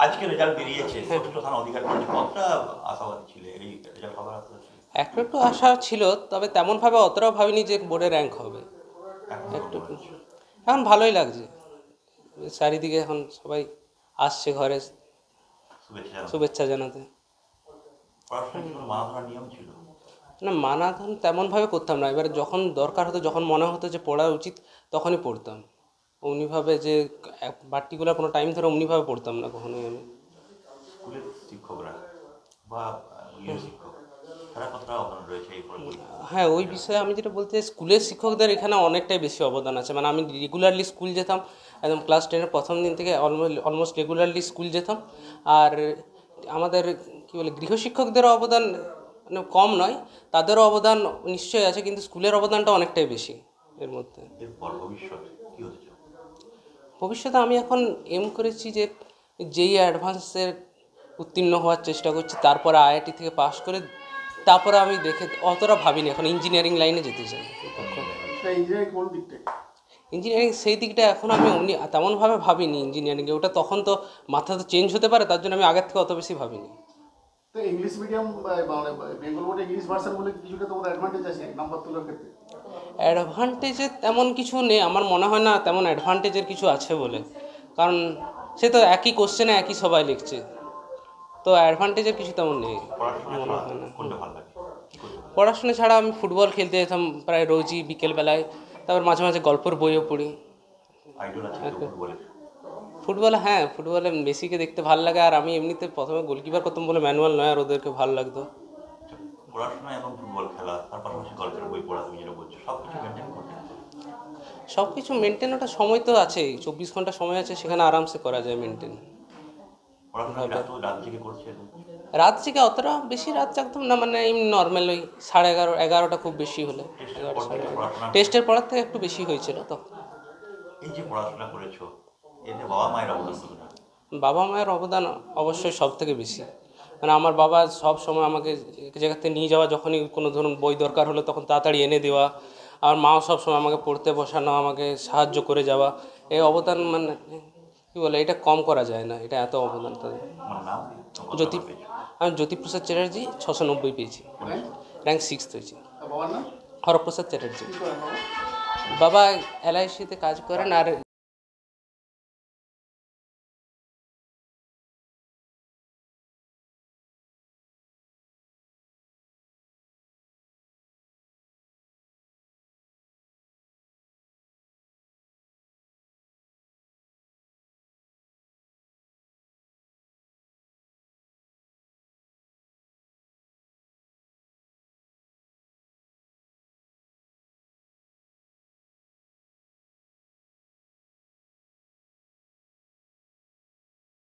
আজকে রেজাল্ট বেরিয়েছে, ষষ্ঠ স্থান অধিকার করেছে, কতটা আশাবাদী ছিলে এই রেজাল্ট হওয়ার আশা ছিল? একটু একটু আশা ছিল, তবে তেমনভাবে অতটাও ভাবিনি যে বোর্ডে র্যাঙ্ক হবে। এখন একটু কেমন একটু হচ্ছে? এখন ভালোই লাগছে। চারিদিকে এখন সবাই আসছে ঘরে শুভেচ্ছা জানাতে। শুভেচ্ছা জানাতে। পড়াশোনায় কি কোনো মানা ধরার নিয়ম ছিল? না, মানাধান তেমনভাবে করতাম না, এবারে যখন দরকার হতো, যখন মনে হতো যে পড়া উচিত, তখনই পড়তাম। অমনিভাবে যে পার্টিকুলার কোনো টাইম ধরে অমনিভাবে পড়তাম না কখনোই আমি। স্কুলের শিক্ষকরা বা গৃহশিক্ষক, তারা কতটা অবদান রয়েছে এই পরীক্ষা? হ্যাঁ, ওই বিষয়ে আমি যেটা বলতে চাই, স্কুলের শিক্ষকদের এখানে অনেকটাই বেশি অবদান আছে। মানে আমি রেগুলারলি স্কুল যেতাম, একদম ক্লাস 10-এর প্রথম দিন থেকে অলমোস্ট রেগুলারলি স্কুল যেতাম। আর আমাদের কী বলে, গৃহশিক্ষকদেরও অবদান মানে কম নয়, তাদেরও অবদান নিশ্চয়ই আছে, কিন্তু স্কুলের অবদানটা অনেকটাই বেশি এর মধ্যে। এরপর ভবিষ্যৎ কি হতে চাও? ভবিষ্যতে আমি এখন এম করেছি যে যেই অ্যাডভান্সের উত্তীর্ণ হওয়ার চেষ্টা করছি, তারপরে আইআইটি থেকে পাশ করে তারপরে আমি দেখে অতটা ভাবিনি, এখন ইঞ্জিনিয়ারিং লাইনে যেতে চাই। ইঞ্জিনিয়ারিং সেই দিকটা এখন আমি অমনি তেমনভাবে ভাবিনি ইঞ্জিনিয়ারিংয়ে, ওটা তখন তো মাথা তো চেঞ্জ হতে পারে, তার জন্য আমি আগের থেকে অত বেশি ভাবিনি। তো ইংলিশ মিডিয়াম মানে বেঙ্গল বোর্ডে ইংলিশ ভার্সন বলে কিছুটা তোমাদের অ্যাডভান্টেজ আছে নাম্বার তোলার ক্ষেত্রে? অ্যাডভান্টেজের তেমন কিছু নেই, আমার মনে হয় না তেমন অ্যাডভান্টেজের কিছু আছে বলে, কারণ সে তো একই কোশ্চেনে একই সবাই লিখছে, তো অ্যাডভান্টেজের কিছু তেমন নেই পড়াশোনা মনে ছাড়া হয় না। কোনটা ভালো লাগে, কি করতে ভালো লাগে? পড়াশোনা ছাড়া আমি ফুটবল খেলতে যেতাম প্রায় রোজই বিকেলবেলায়, তারপর মাঝে মাঝে গল্পের বইও পড়ি। আইডল আছে কেউ ফুটবলের? ফুটবলে, হ্যাঁ, ফুটবলে মেসিকে দেখতে ভালো লাগে, আর আমি এমনিতে প্রথমে গোলকিপার করতাম বলে ম্যানুয়াল নয়ার ওদেরকে ভালো লাগতো। পড়াশোনা এবং ফুটবল খেলা, তার পাশাপাশি গল্পের বই পড়া, তুমি যেটা বলছো, সব কিছু মেনটেন করতে সব কিছু মেনটেন, ওটা সময় তো আছেই, 24 ঘন্টা সময় আছে, সেখানে আরামসে করা যায় মেনটেন। পড়াশোনা কি রাত জেগে করছে? রাত জেগে অতটা বেশি রাত জাগতাম না, মানে এমনি নর্মাল ওই 11:30 11টা খুব বেশি হলে, টেস্টের পর থেকে পড়াশোনা, টেস্টের পড়ার থেকে একটু বেশি হয়েছিল তখন। এই যে পড়াশোনা করেছো, এতে বাবা মায়ের অবদান কতটা? বাবা মায়ের অবদান অবশ্যই সব থেকে বেশি। মানে আমার বাবা সব সময় আমাকে এক জায়গাতে নিয়ে যাওয়া, যখনই কোনো ধরুন বই দরকার হলো তখন তাড়াতাড়ি এনে দেওয়া। আমার মাও সব সময় আমাকে পড়তে বসানো, আমাকে সাহায্য করে যাওয়া। এই অবদান মানে কী বলে, এটা কম করা যায় না, এটা এত অবদান তাদের। আমার নাম কত জ্যোতি, নাম্বার পেয়েছো? আমি জ্যোতিপ্রসাদ চ্যাটার্জি, 690 পেয়েছি, র্যাঙ্ক 6th হয়েছি। বাবার নাম হরপ্রসাদ চ্যাটার্জি। কি করেন বাবা? বাবা এলআইসিতে কাজ করেন, আর